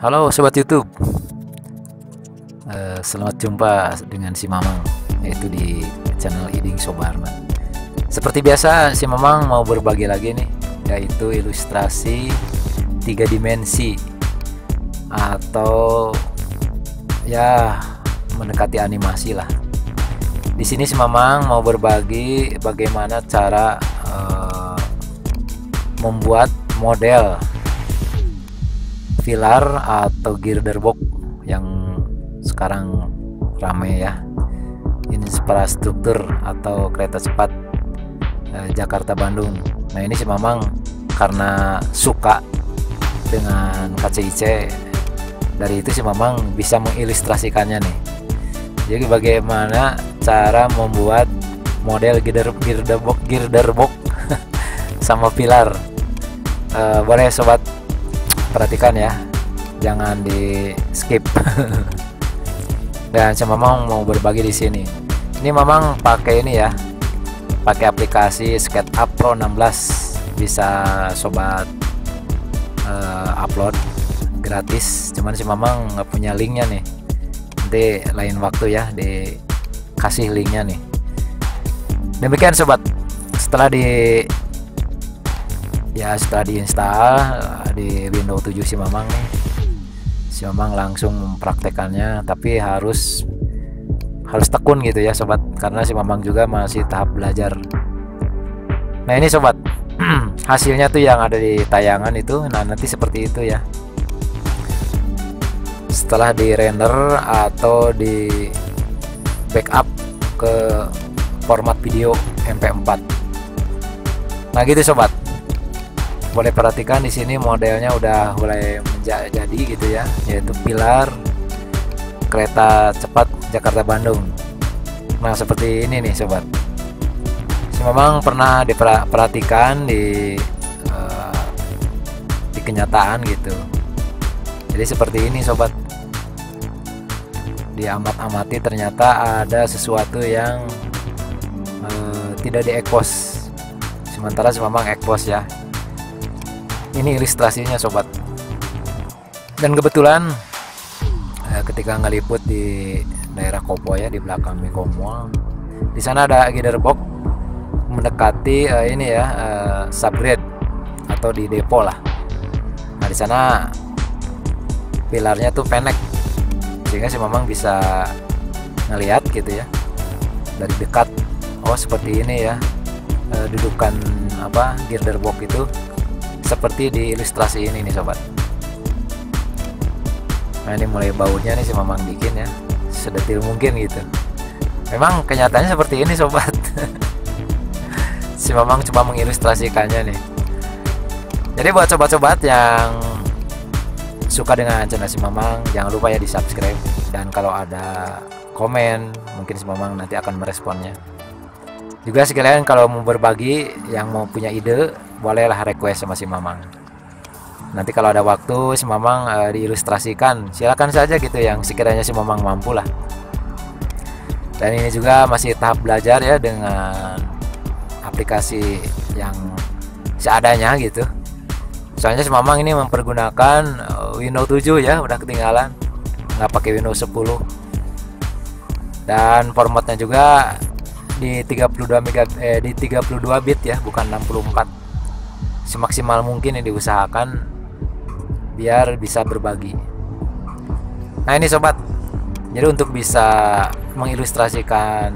Halo Sobat YouTube, selamat jumpa dengan si Mamang, yaitu di channel Iding Sobarna. Seperti biasa, si Mamang mau berbagi lagi nih, yaitu ilustrasi 3 dimensi atau ya mendekati animasi lah. Di sini si Mamang mau berbagi bagaimana cara membuat model pilar atau girder box yang sekarang rame ya, infrastruktur atau kereta cepat Jakarta Bandung. Nah ini si Mamang karena suka dengan KCIC, dari itu si Mamang bisa mengilustrasikannya nih. Jadi bagaimana cara membuat model girder box sama pilar. Boleh sobat perhatikan ya, jangan di skip. Dan saya Mamang mau berbagi di sini. Ini Mamang pakai ini ya, pakai aplikasi SketchUp Pro 16. Bisa sobat upload gratis. Cuman si Mamang nggak punya linknya nih. Nanti lain waktu ya dikasih linknya nih. Demikian sobat. Setelah diinstal di Windows 7 si Mamang nih, si Mamang langsung mempraktekannya, tapi harus tekun gitu ya sobat, karena si Mamang juga masih tahap belajar. Nah ini sobat, hasilnya tuh yang ada di tayangan itu, nah nanti seperti itu ya setelah di render atau di backup ke format video MP4. Nah gitu sobat, boleh perhatikan di sini modelnya udah mulai menjadi gitu ya, yaitu pilar kereta cepat Jakarta Bandung. Nah seperti ini nih sobat, si Mamang pernah diperhatikan di kenyataan gitu. Jadi seperti ini sobat, diamat-amati ternyata ada sesuatu yang tidak di-expose, sementara si Mamang expose ya. Ini ilustrasinya sobat. Dan kebetulan ketika ngeliput di daerah Kopo ya, di belakang Mikomo, di sana ada girder box mendekati ini ya, subgrade atau di depo lah. Nah di sana pilarnya tuh pendek, sehingga si Mamang bisa ngelihat gitu ya dari dekat. Oh seperti ini ya, dudukan apa girder box itu seperti di ilustrasi ini nih sobat. Nah ini mulai baunya nih si Mamang bikin ya, sedetil mungkin gitu. Memang kenyataannya seperti ini sobat. Si Mamang coba mengilustrasikannya nih. Jadi buat sobat-sobat yang suka dengan channel si Mamang, jangan lupa ya di subscribe. Dan kalau ada komen, mungkin si Mamang nanti akan meresponnya. Juga sekalian kalau mau berbagi, yang mau punya ide, bolehlah request sama si Mamang. Nanti kalau ada waktu si Mamang diilustrasikan, silakan saja gitu yang sekiranya si Mamang mampu lah. Dan ini juga masih tahap belajar ya dengan aplikasi yang seadanya gitu. Soalnya si Mamang ini mempergunakan Windows 7 ya, udah ketinggalan, nggak pakai Windows 10. Dan formatnya juga di 32 bit ya, bukan 64. Semaksimal mungkin yang diusahakan biar bisa berbagi. Nah ini sobat, jadi untuk bisa mengilustrasikan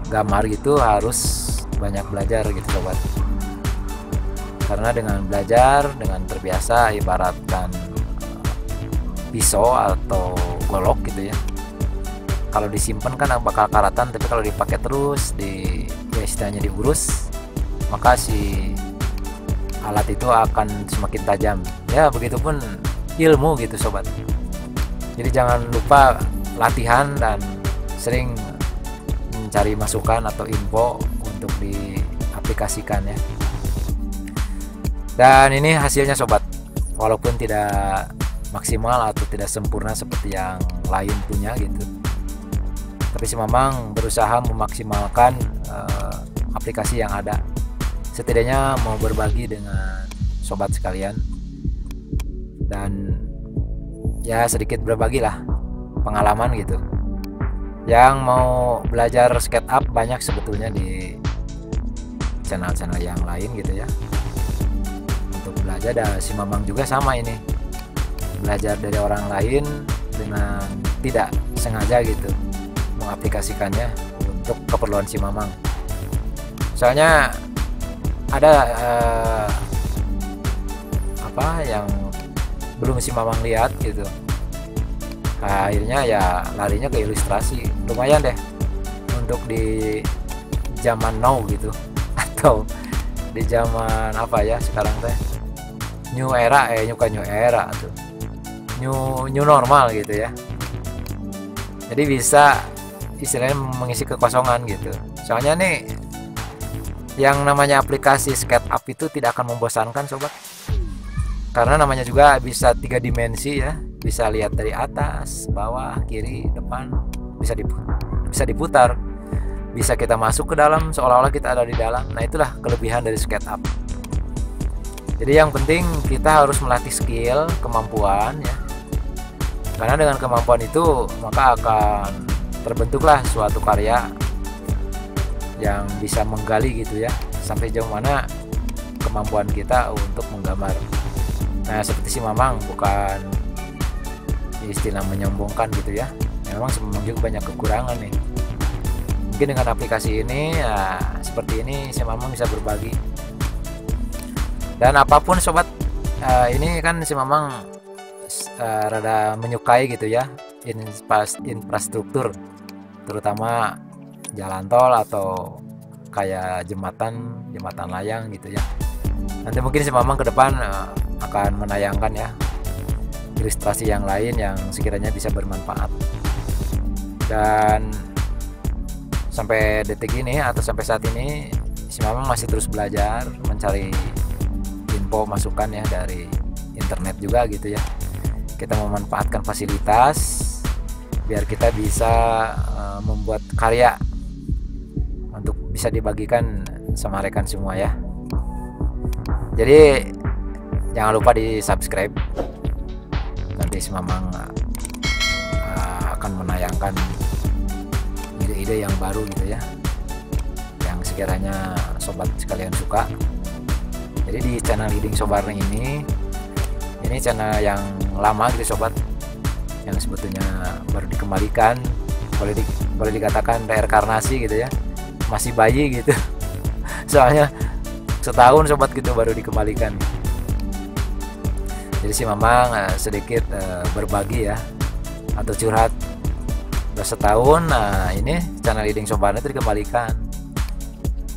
gambar gitu harus banyak belajar gitu sobat. Karena dengan belajar, dengan terbiasa, ibaratkan pisau atau golok gitu ya, kalau disimpan kan bakal karatan, tapi kalau dipakai terus ya istilahnya diurus, maka si alat itu akan semakin tajam ya. Begitupun ilmu gitu sobat. Jadi jangan lupa latihan dan sering mencari masukan atau info untuk diaplikasikan ya. Dan ini hasilnya sobat, walaupun tidak maksimal atau tidak sempurna seperti yang lain punya gitu, tapi si Mamang berusaha memaksimalkan aplikasi yang ada. Setidaknya mau berbagi dengan sobat sekalian, dan ya sedikit berbagi lah pengalaman gitu. Yang mau belajar SketchUp banyak sebetulnya di channel-channel yang lain gitu ya. Untuk belajar ada si Mamang juga sama ini, belajar dari orang lain dengan tidak sengaja gitu, mengaplikasikannya untuk keperluan si Mamang. Soalnya ada apa yang belum si Mamang lihat gitu. Nah, akhirnya ya larinya ke ilustrasi. Lumayan deh untuk di zaman now gitu atau di zaman apa ya sekarang teh, new era, bukan new era tuh, new normal gitu ya. Jadi bisa istilahnya mengisi kekosongan gitu. Soalnya nih yang namanya aplikasi SketchUp itu tidak akan membosankan sobat, karena namanya juga bisa 3 dimensi ya, bisa lihat dari atas, bawah, kiri, depan, bisa diputar, bisa kita masuk ke dalam seolah-olah kita ada di dalam. Nah, itulah kelebihan dari SketchUp. Jadi yang penting kita harus melatih skill, kemampuan ya, karena dengan kemampuan itu maka akan terbentuklah suatu karya yang bisa menggali gitu ya, sampai jauh mana kemampuan kita untuk menggambar. Nah, seperti si Mamang, bukan istilah menyombongkan gitu ya, memang si Mamang juga banyak kekurangan nih. Mungkin dengan aplikasi ini ya, seperti ini si Mamang bisa berbagi. Dan apapun sobat, ini kan si Mamang rada menyukai gitu ya infrastruktur, terutama jalan tol atau kayak jembatan layang gitu ya. Nanti mungkin si Mamang ke depan akan menayangkan ya ilustrasi yang lain yang sekiranya bisa bermanfaat. Dan sampai detik ini atau sampai saat ini si Mamang masih terus belajar mencari info masukan ya dari internet juga gitu ya. Kita memanfaatkan fasilitas biar kita bisa membuat karya untuk bisa dibagikan sama rekan semua ya. Jadi jangan lupa di subscribe, nanti si Mamang akan menayangkan ide-ide yang baru gitu ya, yang sekiranya sobat sekalian suka. Jadi di channel Hiding Sobarna ini channel yang lama gitu sobat, yang sebetulnya baru dikembalikan, boleh dikatakan reinkarnasi gitu ya, masih bayi gitu. Soalnya setahun sobat gitu baru dikembalikan. Jadi si Mamang sedikit berbagi ya, atau curhat. Udah setahun, nah ini channel Hiding Sobarna itu dikembalikan.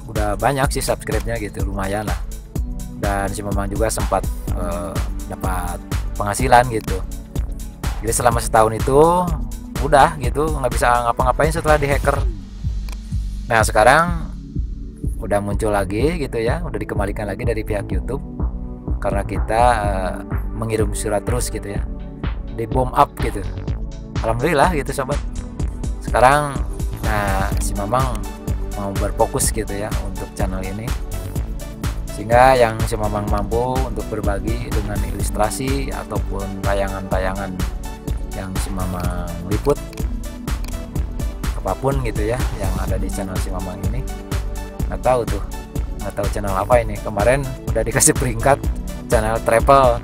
Udah banyak sih subscribe-nya gitu, lumayan lah. Dan si Mamang juga sempat dapat penghasilan gitu. Jadi selama setahun itu udah gitu nggak bisa ngapa-ngapain setelah dihacker. Nah, sekarang udah muncul lagi gitu ya, udah dikembalikan lagi dari pihak YouTube karena kita mengirim surat terus gitu ya, di bom up gitu. Alhamdulillah gitu sobat. Sekarang nah si Mamang mau berfokus gitu ya untuk channel ini, sehingga yang si Mamang mampu untuk berbagi dengan ilustrasi ataupun tayangan-tayangan yang si Mamang liput, apapun gitu ya yang ada di channel si Mamang ini. Nggak tahu channel apa ini. Kemarin udah dikasih peringkat channel travel,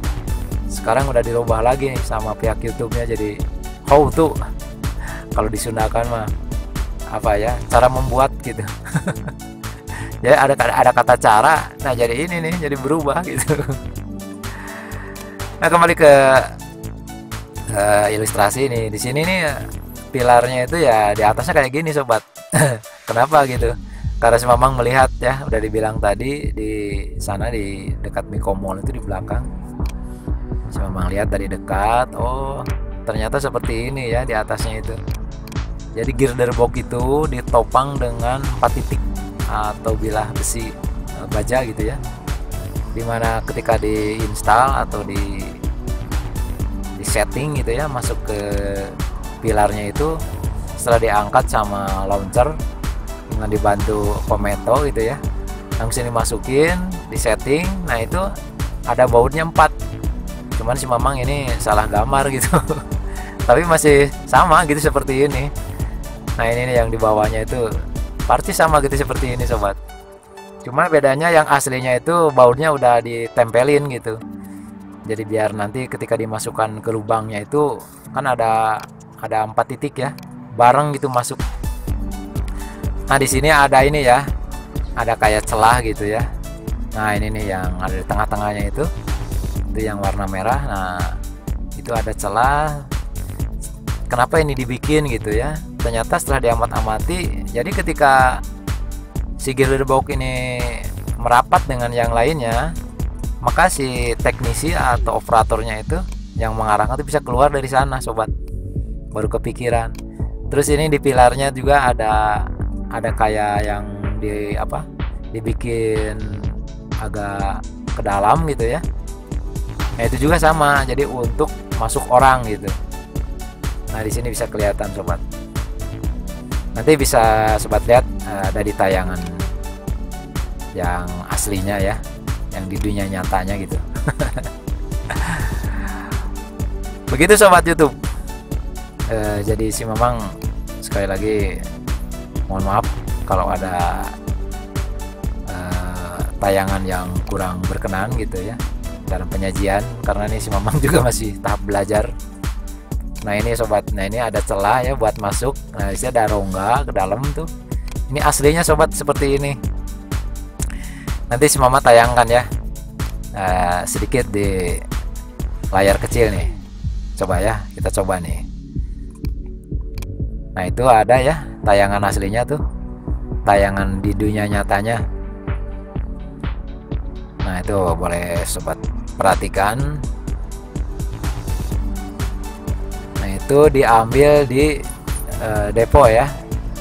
sekarang udah dirubah lagi nih sama pihak YouTube-nya jadi how to, kalau disundakan mah apa ya, cara membuat gitu. Jadi ada kata cara, nah jadi ini nih jadi berubah gitu. Nah, kembali ke ilustrasi nih. Di sini nih pilarnya itu ya di atasnya kayak gini sobat. Kenapa gitu? Karena si Mamang melihat ya, udah dibilang tadi di sana di dekat Miko Mall itu di belakang. Si Mamang lihat dari dekat, oh ternyata seperti ini ya di atasnya itu. Jadi girder box itu ditopang dengan 4 titik atau bilah besi baja gitu ya, dimana ketika diinstal atau di setting gitu ya, masuk ke pilarnya itu, setelah diangkat sama launcher dengan dibantu Kometo gitu ya, langsung dimasukin di setting. Nah itu ada bautnya 4, cuman si Mamang ini salah gambar gitu. Tapi masih sama gitu seperti ini. Nah ini nih yang di bawahnya itu persis sama gitu seperti ini sobat. Cuma bedanya yang aslinya itu bautnya udah ditempelin gitu. Jadi biar nanti ketika dimasukkan ke lubangnya itu kan ada 4 titik ya, bareng gitu masuk. Nah di sini ada ini ya, ada kayak celah gitu ya. Nah ini nih yang ada di tengah-tengahnya itu yang warna merah. Nah itu ada celah. Kenapa ini dibikin gitu ya? Ternyata setelah diamat-amati, jadi ketika si gearbox ini merapat dengan yang lainnya, maka si teknisi atau operatornya itu yang mengarahkan itu bisa keluar dari sana sobat. Baru kepikiran. Terus ini di pilarnya juga ada kayak yang dibikin agak ke dalam gitu ya. Nah itu juga sama, jadi untuk masuk orang gitu. Nah di sini bisa kelihatan sobat. Nanti bisa sobat lihat ada di tayangan yang aslinya ya, yang di dunia nyatanya gitu. Begitu sobat YouTube. Jadi si Mamang sekali lagi mohon maaf kalau ada tayangan yang kurang berkenan gitu ya dalam penyajian, karena ini si Mamang juga masih tahap belajar. Nah ini sobat, nah ini ada celah ya buat masuk. Nah di sini ada rongga ke dalam tuh. Ini aslinya sobat seperti ini. Nanti si Mama tayangkan ya sedikit di layar kecil nih. Coba ya, kita coba nih. Nah itu ada ya tayangan aslinya tuh, tayangan di dunia nyatanya. Nah itu boleh sobat perhatikan. Itu diambil di depo ya,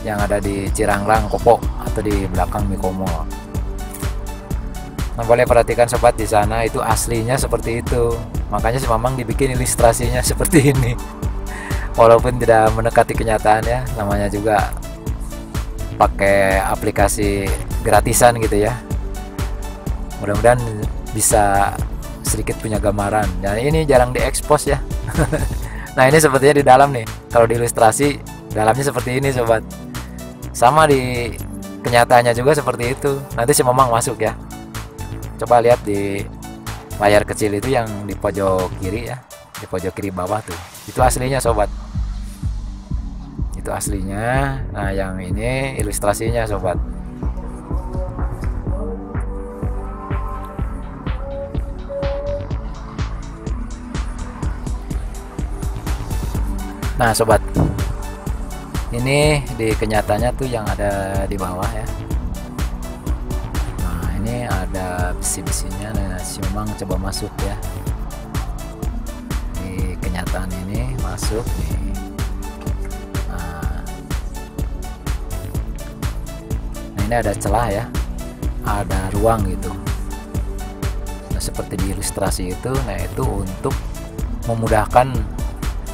yang ada di Ciranglang Kopo atau di belakang Mikomo. Nah boleh perhatikan sobat, di sana itu aslinya seperti itu. Makanya si Mamang dibikin ilustrasinya seperti ini. Walaupun tidak mendekati kenyataan ya, namanya juga pakai aplikasi gratisan gitu ya. Mudah-mudahan bisa sedikit punya gambaran. Dan ini jarang diekspos ya. Nah ini sepertinya di dalam nih, kalau di ilustrasi dalamnya seperti ini sobat. Sama di kenyataannya juga seperti itu. Nanti si Mamang masuk ya. Coba lihat di layar kecil itu yang di pojok kiri ya, di pojok kiri bawah tuh. Itu aslinya sobat. Itu aslinya. Nah yang ini ilustrasinya sobat. Nah sobat, ini di kenyataannya tuh yang ada di bawah ya. Nah ini ada besi-besinya. Nah si Mamang coba masuk ya, di kenyataan ini masuk nih. Nah ini ada celah ya, ada ruang gitu. Nah seperti di ilustrasi itu. Nah itu untuk memudahkan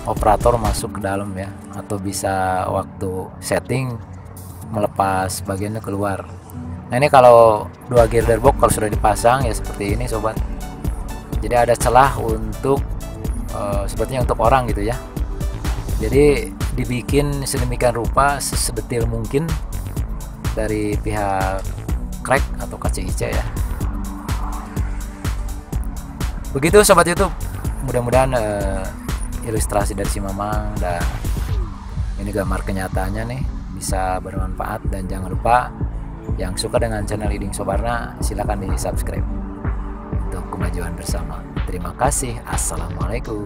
operator masuk ke dalam ya, atau bisa waktu setting melepas bagiannya keluar. Nah ini kalau dua gearbox kalau sudah dipasang ya seperti ini sobat. Jadi ada celah untuk sepertinya untuk orang gitu ya. Jadi dibikin sedemikian rupa sedetil mungkin dari pihak Crack atau KCIC ya. Begitu sobat YouTube, mudah-mudahan ilustrasi dari si Mamang dan ini gambar kenyataannya nih bisa bermanfaat. Dan jangan lupa yang suka dengan channel Iding Sobarna silahkan di subscribe untuk kemajuan bersama. Terima kasih. Assalamualaikum.